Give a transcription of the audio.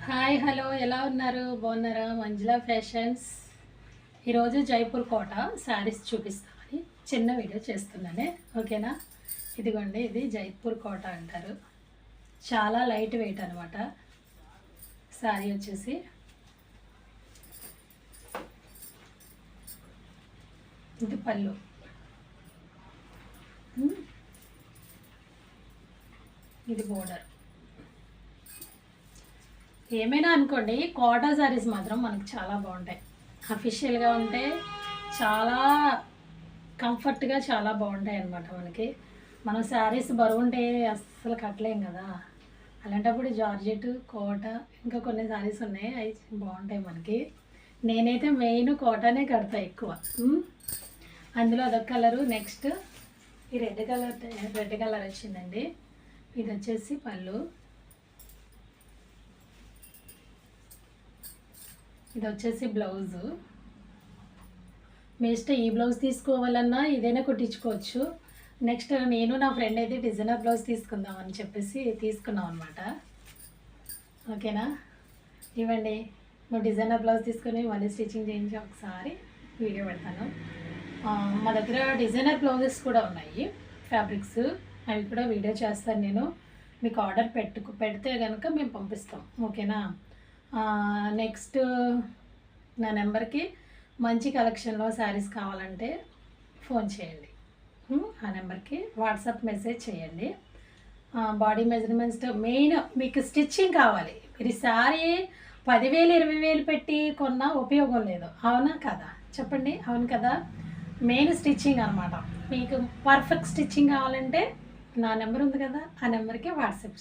Hi hello ఎలా ఉన్నారు బాగున్నారా మంజులా ఫ్యాషన్స్ ఈరోజు జైపూర్ కోట శారీస్ చూపిస్తామని చిన్న వీడియో చేస్తున్నానే ఓకేనా. ఇదిగోండి ఇది జైపూర్ కోట అంటారు, చాలా లైట్ వెయిట్ అనమాట. శారీ వచ్చేసి ఇది పళ్ళు, ఇది బోర్డర్. ఏమైనా అనుకోండి కోటా శారీస్ మాత్రం మనకు చాలా బాగుంటాయి, అఫీషియల్గా ఉంటే చాలా కంఫర్ట్గా చాలా బాగుంటాయి అన్నమాట. మనం శారీస్ బరువు ఉంటే అస్సలు కట్టలేం కదా, అలాంటప్పుడు జార్జెట్ కోట ఇంకా కొన్ని శారీస్ ఉన్నాయి అవి బాగుంటాయి మనకి. నేనైతే మెయిన్ కోటానే కడతా ఎక్కువ. అందులో అదొక కలరు. నెక్స్ట్ ఈ రెడ్ కలర్ వచ్చిందండి. ఇది వచ్చేసి పళ్ళు, ఇది వచ్చేసి బ్లౌజు. మీ ఇష్టం, ఈ బ్లౌజ్ తీసుకోవాలన్నా ఇదైనా కుట్టించుకోవచ్చు. నెక్స్ట్ నేను నా ఫ్రెండ్ అయితే డిజైనర్ బ్లౌజ్ తీసుకుందామని చెప్పేసి తీసుకున్నాం అనమాట. ఓకేనా, ఇవ్వండి. నువ్వు డిజైనర్ బ్లౌజ్ తీసుకొని మళ్ళీ స్టిచ్చింగ్ చేయించి ఒకసారి వీడియో పెడతాను. మా దగ్గర డిజైనర్ బ్లౌజెస్ కూడా ఉన్నాయి, ఫ్యాబ్రిక్స్, అవి కూడా వీడియో చేస్తాను నేను. మీకు ఆర్డర్ పెడితే కనుక మేము పంపిస్తాం. ఓకేనా. నెక్స్ట్ నా నెంబర్కి మంచి కలెక్షన్లో శారీస్ కావాలంటే ఫోన్ చేయండి. ఆ నెంబర్కి వాట్సాప్ మెసేజ్ చేయండి. బాడీ మెజర్మెంట్స్ మెయిన్, మీకు స్టిచ్చింగ్ కావాలి. మీరు శారీ 10,000 20,000 పెట్టి కొన్నా ఉపయోగం లేదు, అవునా కదా చెప్పండి. అవును కదా. మెయిన్ స్టిచ్చింగ్ అనమాట. మీకు పర్ఫెక్ట్ స్టిచ్చింగ్ కావాలంటే నా నెంబర్ ఉంది కదా, ఆ నెంబర్కి వాట్సాప్